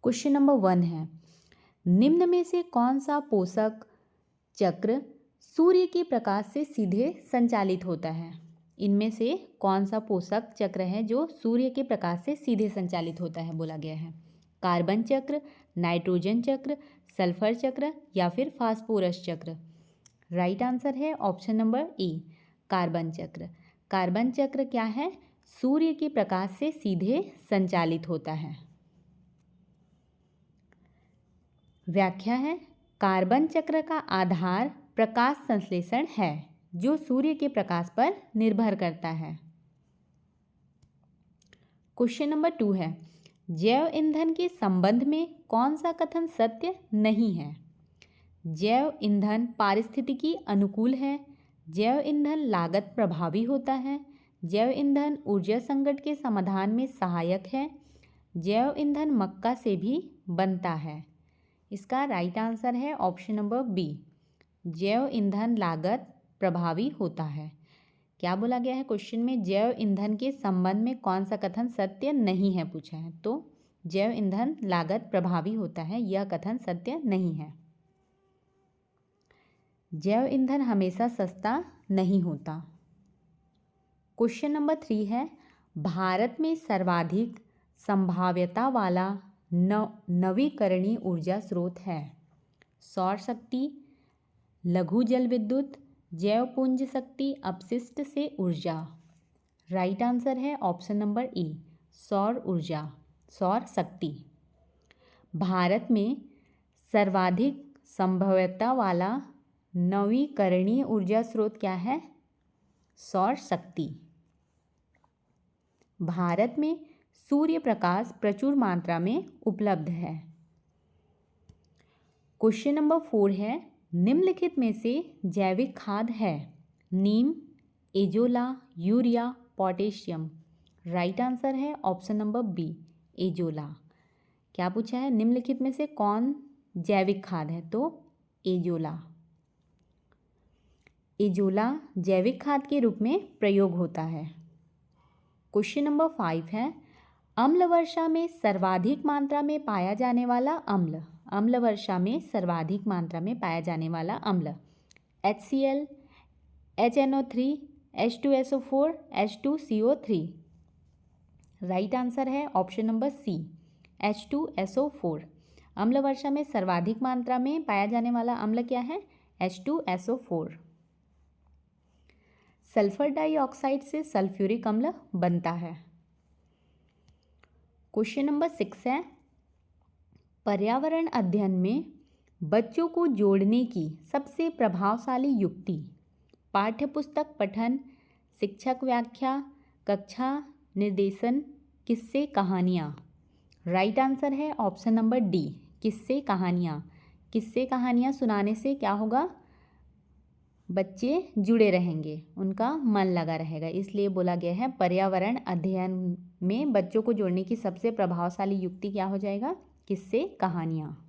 Question number 1 है, निम्न में से कौन सा पोषक चक्र सूर्य के प्रकाश से सीधे संचालित होता है? इनमें से कौन सा पोषक चक्र है जो सूर्य के प्रकाश से सीधे संचालित होता है बोला गया है? कार्बन चक्र, नाइट्रोजन चक्र, सल्फर चक्र या फिर फास्फोरस चक्र? राइट आंसर है ऑप्शन नंबर ए, कार्बन चक्र। कार्बन चक्र क्या है? सूर्य के प्रकाश से सीधे संचालित होता है। व्याख्या है, कार्बन चक्र का आधार प्रकाश संश्लेषण है जो सूर्य के प्रकाश पर निर्भर करता है। क्वेश्चन नंबर 2 है, जैव ईंधन के संबंध में कौन सा कथन सत्य नहीं है? जैव ईंधन पारिस्थितिकी अनुकूल है, जैव ईंधन लागत प्रभावी होता है, जैव ईंधन ऊर्जा संकट के समाधान में सहायक है, जैव ईंधन मक्का से भी बनता है। इसका राइट आंसर है ऑप्शन नंबर बी, जैव ईंधन लागत प्रभावी होता है। क्या बोला गया है क्वेश्चन में? जैव ईंधन के संबंध में कौन सा कथन सत्य नहीं है पूछा है, तो जैव ईंधन लागत प्रभावी होता है, यह कथन सत्य नहीं है। जैव ईंधन हमेशा सस्ता नहीं होता। क्वेश्चन नंबर 3 है, भारत में सर्वाधिक संभाव्यता वाला नवीकरणीय ऊर्जा स्रोत है? सौर शक्ति, लघु जल विद्युत, जैव पुंज शक्ति, अपशिष्ट से ऊर्जा? राइट आंसर है ऑप्शन नंबर ए, सौर ऊर्जा, सौर शक्ति। भारत में सर्वाधिक संभाव्यता वाला नवीकरणीय ऊर्जा स्रोत क्या है? सौर शक्ति। भारत में सूर्य प्रकाश प्रचुर मात्रा में उपलब्ध है। क्वेश्चन नंबर 4 है, निम्नलिखित में से जैविक खाद है? नीम, azolla, urea, potassium? Right answer है ऑप्शन नंबर बी, एजोला। क्या पूछा है? निम्नलिखित में से कौन जैविक खाद है? तो एजोला। एजोला जैविक खाद के रूप में प्रयोग होता है। क्वेश्चन नंबर 5 है, अम्ल वर्षा में सर्वाधिक मात्रा में पाया जाने वाला अम्ल? अम्ल वर्षा में सर्वाधिक मात्रा में पाया जाने वाला अम्ल? HCl, HNO3, H2SO4, H2CO3? Right answer है ऑप्शन नंबर सी, H2SO4। अम्ल वर्षा में सर्वाधिक मात्रा में पाया जाने वाला अम्ल क्या है? H2SO4। सल्फर डाइऑक्साइड से सल्फ्यूरिक अम्ल बनता है। क्वेश्चन नंबर 6 है, पर्यावरण अध्ययन में बच्चों को जोड़ने की सबसे प्रभावशाली युक्ति? पाठ्यपुस्तक पठन, शिक्षक व्याख्या, कक्षा निर्देशन, किस्से कहानियाँ? राइट आंसर है ऑप्शन नंबर डी, किस्से कहानियाँ। किस्से कहानियाँ सुनाने से क्या होगा? बच्चे जुड़े रहेंगे, उनका मन लगा रहेगा, इसलिए बोला गया है पर्यावरण अध्ययन में बच्चों को जोड़ने की सबसे प्रभावशाली युक्ति क्या हो जाएगा? किस्से कहानियाँ।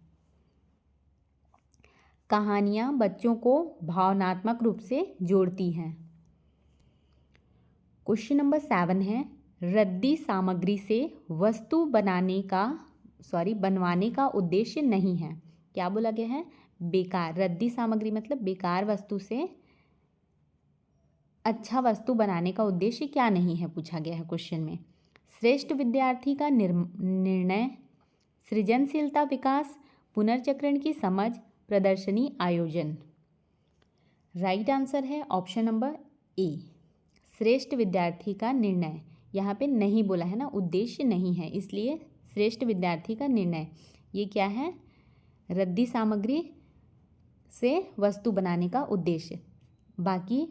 कहानियाँ बच्चों को भावनात्मक रूप से जोड़ती हैं। क्वेश्चन नंबर 7 है, रद्दी सामग्री से वस्तु बनवाने का उद्देश्य नहीं है? क्या बोला गया है? बेकार, रद्दी सामग्री मतलब बेकार वस्तु से अच्छा वस्तु बनाने का उद्देश्य क्या नहीं है पूछा गया है क्वेश्चन में। श्रेष्ठ विद्यार्थी का निर्णय, सृजनशीलता विकास, पुनर्चक्रण की समझ, प्रदर्शनी आयोजन? राइट आंसर है ऑप्शन नंबर ए, श्रेष्ठ विद्यार्थी का निर्णय। यहाँ पे नहीं बोला है ना, उद्देश्य नहीं है, इसलिए श्रेष्ठ विद्यार्थी का निर्णय। ये क्या है? रद्दी सामग्री से वस्तु बनाने का उद्देश्य। बाकी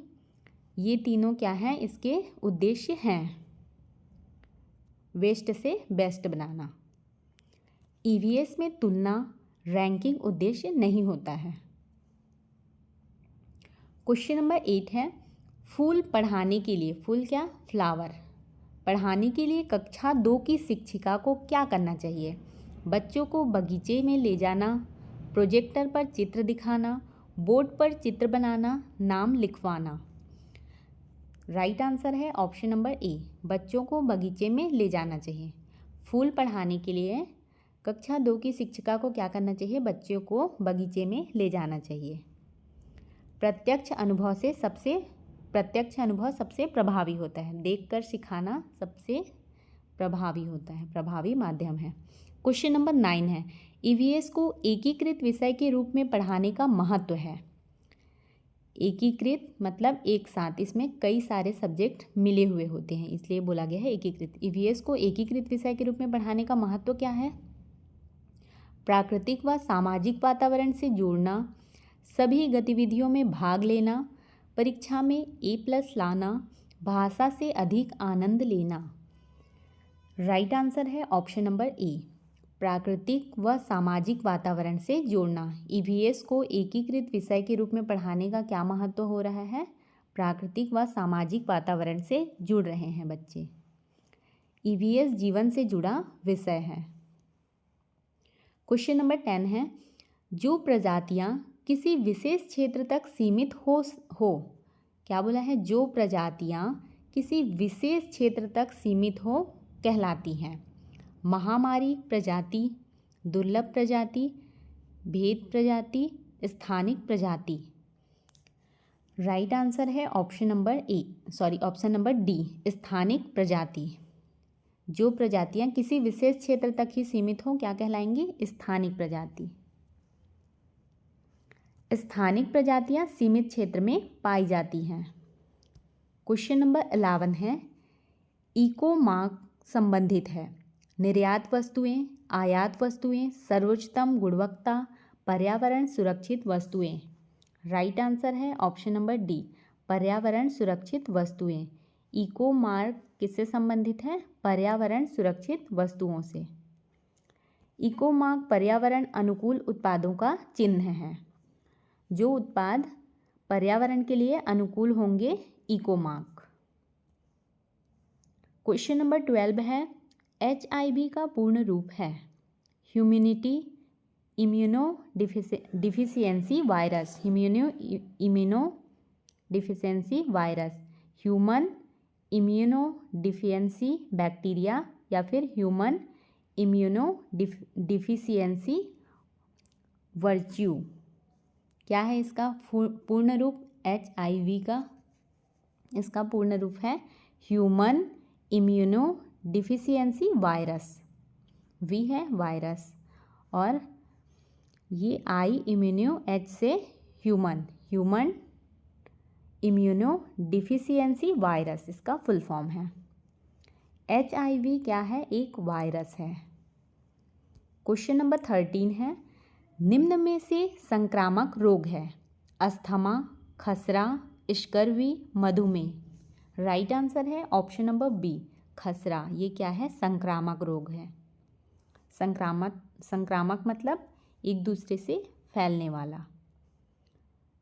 ये तीनों क्या हैं? इसके उद्देश्य हैं। वेस्ट से बेस्ट बनाना। ईवीएस में तुलना रैंकिंग उद्देश्य नहीं होता है। क्वेश्चन नंबर 8 है, फूल पढ़ाने के लिए, फूल क्या? फ्लावर। पढ़ाने के लिए कक्षा 2 की शिक्षिका को क्या करना चाहिए? बच्चों को बगीचे में ले जाना, प्रोजेक्टर पर चित्र दिखाना, बोर्ड पर चित्र बनाना, नाम लिखवाना? राइट आंसर है ऑप्शन नंबर ए, बच्चों को बगीचे में ले जाना चाहिए। फूल पढ़ाने के लिए कक्षा 2 की शिक्षिका को क्या करना चाहिए? बच्चों को बगीचे में ले जाना चाहिए। प्रत्यक्ष अनुभव सबसे प्रभावी होता है। देखकर सिखाना सबसे प्रभावी होता है, प्रभावी माध्यम है। क्वेश्चन नंबर 9 है, ईवीएस को एकीकृत विषय के रूप में पढ़ाने का महत्व है। एकीकृत मतलब एक साथ, इसमें कई सारे सब्जेक्ट मिले हुए होते हैं, इसलिए बोला गया है एकीकृत। ईवीएस को एकीकृत विषय के रूप में पढ़ाने का महत्व क्या है? प्राकृतिक व सामाजिक वातावरण से जोड़ना, सभी गतिविधियों में भाग लेना, परीक्षा में A+ लाना, भाषा से अधिक आनंद लेना। राइट आंसर है ऑप्शन नंबर ए, प्राकृतिक व सामाजिक वातावरण से जोड़ना। ईवीएस को एकीकृत विषय के रूप में पढ़ाने का क्या महत्व हो रहा है? प्राकृतिक व सामाजिक वातावरण से जुड़ रहे हैं बच्चे। ईवीएस जीवन से जुड़ा विषय है। क्वेश्चन नंबर 10 है, जो प्रजातियां किसी विशेष क्षेत्र तक सीमित हो क्या बोला है? जो प्रजातियां किसी विशेष क्षेत्र तक सीमित हो कहलाती हैं। महामारी प्रजाति, दुर्लभ प्रजाति, भेद प्रजाति, स्थानिक प्रजाति। राइट आंसर है ऑप्शन नंबर डी, स्थानिक प्रजाति। जो प्रजातियां किसी विशेष क्षेत्र तक ही सीमित हो क्या कहलाएंगी? स्थानिक प्रजाति। स्थानिक प्रजातियां सीमित क्षेत्र में पाई जाती हैं। क्वेश्चन नंबर 11 है, इको मार्क संबंधित है। निर्यात वस्तुएं, आयात वस्तुएं, सर्वोच्चतम गुणवत्ता, पर्यावरण सुरक्षित वस्तुएं। राइट आंसर है ऑप्शन नंबर डी, पर्यावरण सुरक्षित वस्तुएं। इको मार्क किससे संबंधित है? पर्यावरण सुरक्षित वस्तुओं से। इको मार्क पर्यावरण अनुकूल उत्पादों का चिन्ह है। जो उत्पाद पर्यावरण के लिए अनुकूल होंगे, इको मार्क। क्वेश्चन नंबर 12 है, HIV का पूर्ण रूप है। Humanity immuno deficiency virus, immuno deficiency virus, human immuno deficiency bacteria, या फिर ह्यूमन इम्यूनो डिफिशियंसी वर्च्यू। क्या है इसका पूर्ण रूप? HIV का इसका पूर्ण रूप है human immunodeficiency virus. V है वायरस और ये I इम्यूनो H से ह्यूमन इम्यूनो डिफिशियंसी वायरस इसका फुल फॉर्म है। HIV क्या है? एक वायरस है। क्वेश्चन नंबर 13 है, निम्न में से संक्रामक रोग है। अस्थमा, खसरा, स्कर्वी, मधुमेह। राइट आंसर है ऑप्शन नंबर बी, खसरा। ये क्या है? संक्रामक रोग है। संक्रामक मतलब एक दूसरे से फैलने वाला।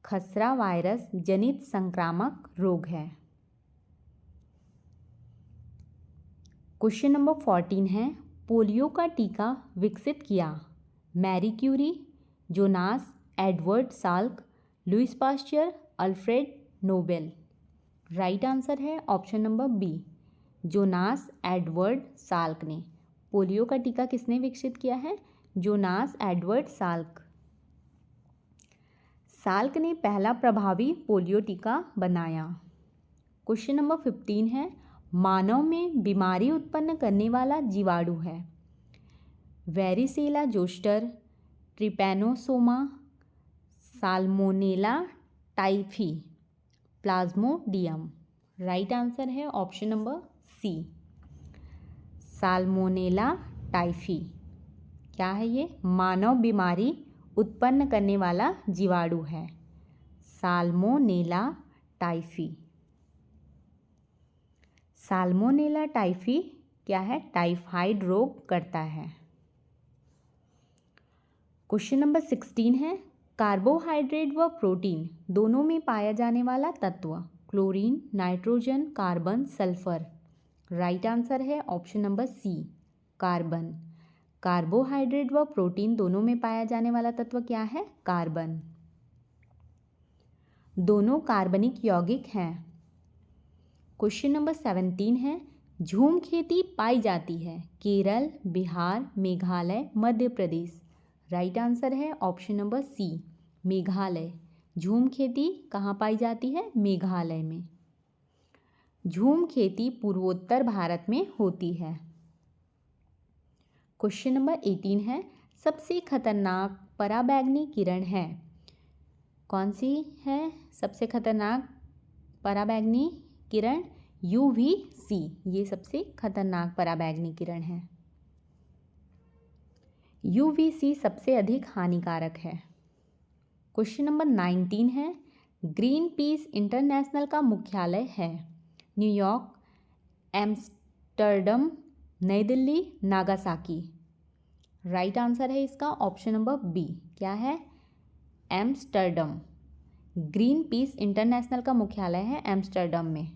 खसरा वायरस जनित संक्रामक रोग है। क्वेश्चन नंबर 14 है, पोलियो का टीका विकसित किया। Marie Curie, Jonas Edward Salk, Louis Pasteur, Alfred Nobel. Right answer है option number B, Jonas Edward Salk ने। पोलियो का टीका किसने विकसित किया है? Jonas Edward Salk. साल्क ने पहला प्रभावी पोलियो टीका बनाया। क्वेश्चन नंबर 15 है, मानव में बीमारी उत्पन्न करने वाला जीवाणु है। Varicella zoster, trypanosoma, salmonella typhi, plasmodium. Right answer है option number C, salmonella typhi. क्या है ये? मानव बीमारी उत्पन्न करने वाला जीवाणु है, साल्मोनेला टाइफी। साल्मोनेला टाइफी क्या है? टाइफाइड रोग करता है। क्वेश्चन नंबर 16 है, कार्बोहाइड्रेट व प्रोटीन दोनों में पाया जाने वाला तत्व। Chlorine, nitrogen, carbon, sulphur. Right answer है option number C, carbon. Carbohydrate व प्रोटीन दोनों में पाया जाने वाला तत्व क्या है? कार्बन। दोनों कार्बनिक यौगिक हैं। क्वेश्चन नंबर 17 है, झूम खेती पाई जाती है केरल, बिहार, मेघालय, मध्य प्रदेश। राइट आंसर है ऑप्शन नंबर सी, मेघालय। झूम खेती कहाँ पाई जाती है? मेघालय में। झूम खेती पूर्वोत्तर भारत में होती है। क्वेश्चन नंबर 18 है, सबसे खतरनाक पराबैंगनी किरण है? कौन सी है सबसे खतरनाक पराबैंगनी किरण? UVC, ये सबसे खतरनाक पराबैंगनी किरण है। UVC सबसे अधिक हानिकारक है। क्वेश्चन नंबर 19 है, ग्रीन पीस इंटरनेशनल का मुख्यालय है? न्यूयॉर्क, एम्स्टर्डम, नई दिल्ली, नागासाकी। राइट आंसर है इसका ऑप्शन नंबर बी। क्या है? एम्स्टर्डम। ग्रीन पीस इंटरनेशनल का मुख्यालय है एम्स्टर्डम में।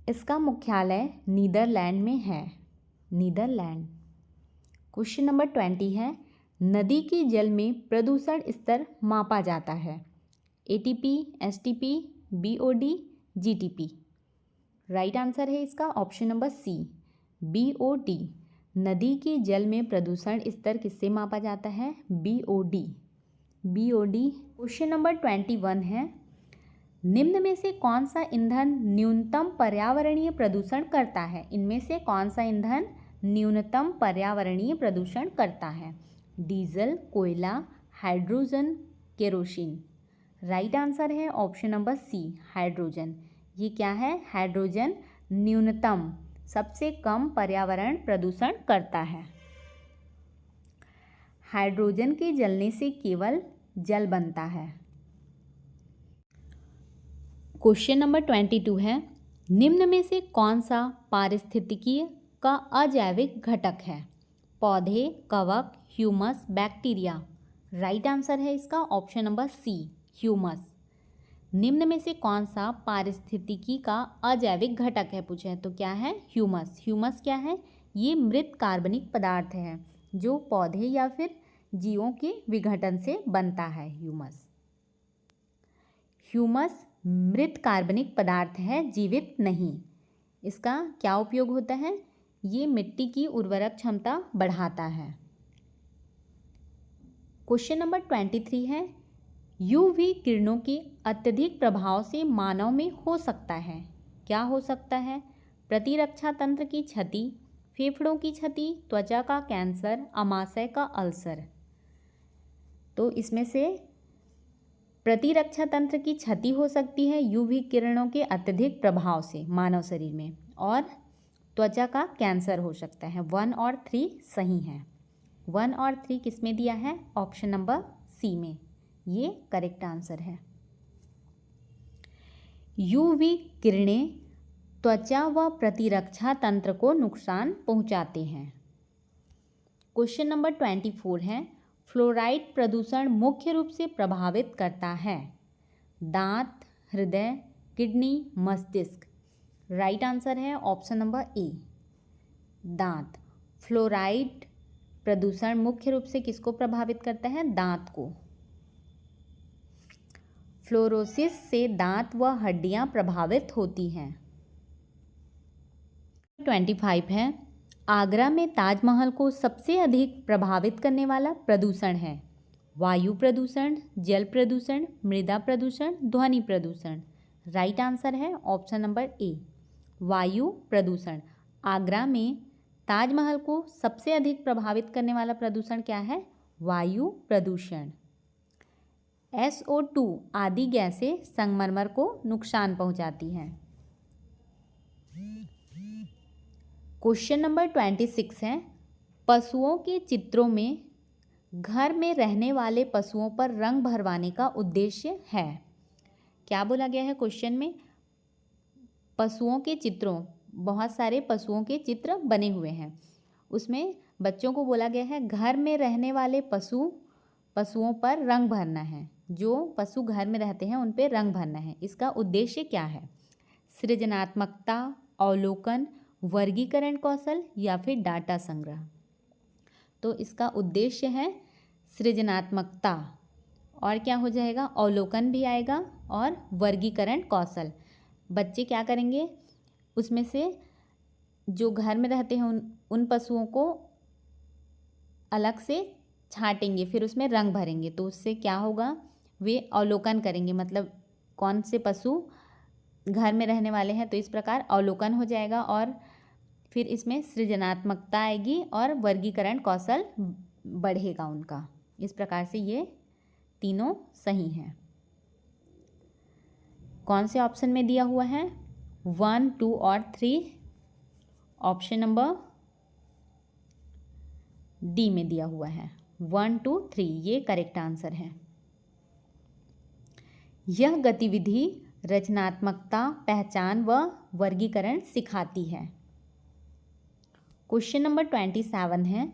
इसका मुख्यालय नीदरलैंड में है, नीदरलैंड। क्वेश्चन नंबर 20 है, नदी के जल में प्रदूषण स्तर मापा जाता है? ATP, STP, BOD, GTP। Right answer है इसका ऑप्शन नंबर सी, BOD। नदी के जल में प्रदूषण स्तर किससे मापा जाता है? BOD। क्वेश्चन नंबर 21 है, निम्न में से कौन सा ईंधन न्यूनतम पर्यावरणीय प्रदूषण करता है? इनमें से कौन सा ईंधन न्यूनतम पर्यावरणीय प्रदूषण करता है? डीजल, कोयला, हाइड्रोजन, केरोसिन। राइट आंसर है ऑप्शन नंबर सी, हाइड्रोजन। ये क्या है? हाइड्रोजन न्यूनतम, सबसे कम पर्यावरण प्रदूषण करता है। हाइड्रोजन के जलने से केवल जल बनता है। क्वेश्चन नंबर 22 है, निम्न में से कौन सा पारिस्थितिकी का अजैविक घटक है? पौधे, कवक, ह्यूमस, बैक्टीरिया। राइट आंसर है इसका ऑप्शन नंबर सी, ह्यूमस। निम्न में से कौन सा पारिस्थितिकी का अजैविक घटक है पूछे तो क्या है? ह्यूमस। ह्यूमस क्या है? ये मृत कार्बनिक पदार्थ है जो पौधे या फिर जीवों के विघटन से बनता है। ह्यूमस मृत कार्बनिक पदार्थ है, जीवित नहीं। इसका क्या उपयोग होता है? ये मिट्टी की उर्वरक क्षमता बढ़ाता है। क्वेश्चन नंबर 23 है, UV किरणों के अत्यधिक प्रभाव से मानव में हो सकता है? क्या हो सकता है? प्रतिरक्षा तंत्र की क्षति, फेफड़ों की क्षति, त्वचा का कैंसर, आमाशय का अल्सर। तो इसमें से प्रतिरक्षा तंत्र की क्षति हो सकती है UV किरणों के अत्यधिक प्रभाव से मानव शरीर में, और त्वचा का कैंसर हो सकता है। 1 और 3 सही हैं। 1 और 3 किस में दिया है? ऑप्शन नंबर सी में। ये करेक्ट आंसर है। UV किरणें त्वचा व प्रतिरक्षा तंत्र को नुकसान पहुंचाते हैं। क्वेश्चन नंबर 24 है, फ्लोराइड प्रदूषण मुख्य रूप से प्रभावित करता है? दांत, हृदय, किडनी, मस्तिष्क। राइट आंसर है ऑप्शन नंबर ए, दांत। फ्लोराइड प्रदूषण मुख्य रूप से किसको प्रभावित करता है? दांत को। फ्लोरोसिस से दांत व हड्डियां प्रभावित होती हैं। 25 है, आगरा में ताजमहल को सबसे अधिक प्रभावित करने वाला प्रदूषण है? वायु प्रदूषण, जल प्रदूषण, मृदा प्रदूषण, ध्वनि प्रदूषण। राइट आंसर है ऑप्शन नंबर ए, वायु प्रदूषण। आगरा में ताजमहल को सबसे अधिक प्रभावित करने वाला प्रदूषण क्या है? वायु प्रदूषण। SO2 आदि गैसें संगमरमर को नुकसान पहुंचाती हैं। क्वेश्चन नंबर 26 है, पशुओं के चित्रों में घर में रहने वाले पशुओं पर रंग भरवाने का उद्देश्य है? क्या बोला गया है क्वेश्चन में? पशुओं के चित्रों, बहुत सारे पशुओं के चित्र बने हुए हैं, उसमें बच्चों को बोला गया है घर में रहने वाले पशुओं पर रंग भरना है। जो पशु घर में रहते हैं उन पर रंग भरना है। इसका उद्देश्य क्या है? सृजनात्मकता, अवलोकन, वर्गीकरण कौशल या फिर डाटा संग्रह। तो इसका उद्देश्य है सृजनात्मकता, और क्या हो जाएगा? अवलोकन भी आएगा और वर्गीकरण कौशल। बच्चे क्या करेंगे? उसमें से जो घर में रहते हैं उन पशुओं को अलग से छांटेंगे, फिर उसमें रंग भरेंगे। तो उससे क्या होगा, वे अवलोकन करेंगे, मतलब कौन से पशु घर में रहने वाले हैं। तो इस प्रकार अवलोकन हो जाएगा और फिर इसमें सृजनात्मकता आएगी और वर्गीकरण कौशल बढ़ेगा उनका। इस प्रकार से ये तीनों सही हैं। कौन से ऑप्शन में दिया हुआ है? 1, 2 और 3। ऑप्शन नंबर डी में दिया हुआ है 1, 2, 3, ये करेक्ट आंसर है। यह गतिविधि रचनात्मकता, पहचान व वर्गीकरण सिखाती है। क्वेश्चन नंबर 27 है,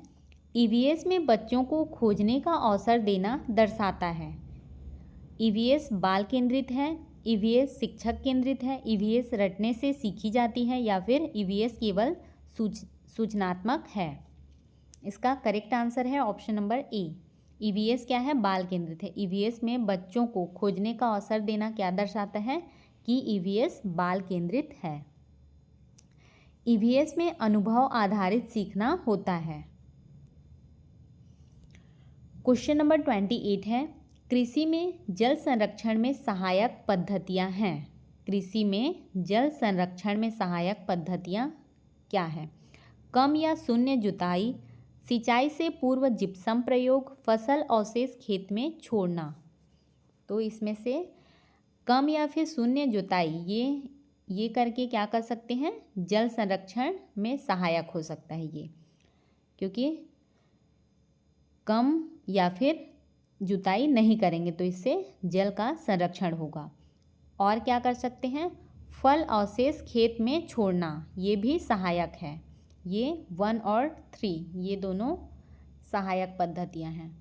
ईवीएस में बच्चों को खोजने का अवसर देना दर्शाता है। ईवीएस बाल केंद्रित है, ईवीएस शिक्षक केंद्रित है, ईवीएस रटने से सीखी जाती है, या फिर ईवीएस केवल सूचनात्मक है। इसका करेक्ट आंसर है ऑप्शन नंबर ए। ईवीएस क्या है? बाल केंद्रित है। ईवीएस में बच्चों को खोजने का अवसर देना क्या दर्शाता है? कि ईवीएस बाल केंद्रित है। ईवीएस में अनुभव आधारित सीखना होता है। क्वेश्चन नंबर 28 है, कृषि में जल संरक्षण में सहायक पद्धतियां हैं। कृषि में जल संरक्षण में सहायक पद्धतियां क्या है? कम या शून्य जुताई, सिंचाई से पूर्व जिप्सम प्रयोग, फसल अवशेष खेत में छोड़ना। तो इसमें से कम या फिर शून्य जुताई ये करके क्या कर सकते हैं? जल संरक्षण में सहायक हो सकता है ये, क्योंकि कम या फिर जुताई नहीं करेंगे तो इससे जल का संरक्षण होगा। और क्या कर सकते हैं? फल अवशेष खेत में छोड़ना, ये भी सहायक है। ये 1 और 3 ये दोनों सहायक पद्धतियां हैं।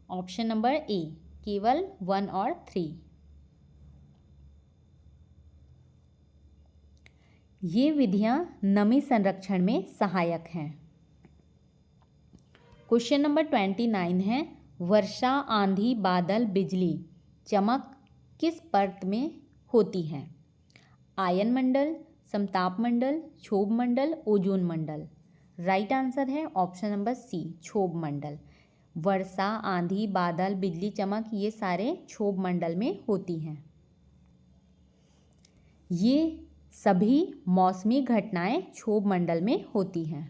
ऑप्शन नंबर ए, केवल 1 और 3। ये विधियां नमी संरक्षण में सहायक हैं। क्वेश्चन नंबर 29 है, वर्षा, आंधी, बादल, बिजली, चमक किस परत में होती है? आयन मंडल, समताप मंडल, क्षोभ मंडल, ओजोन मंडल। राइट आंसर है ऑप्शन नंबर सी, क्षोभ मंडल। वर्षा, आंधी, बादल, बिजली, चमक ये सारे क्षोभ मंडल में होती हैं। ये सभी मौसमी घटनाएं क्षोभ मंडल में होती हैं।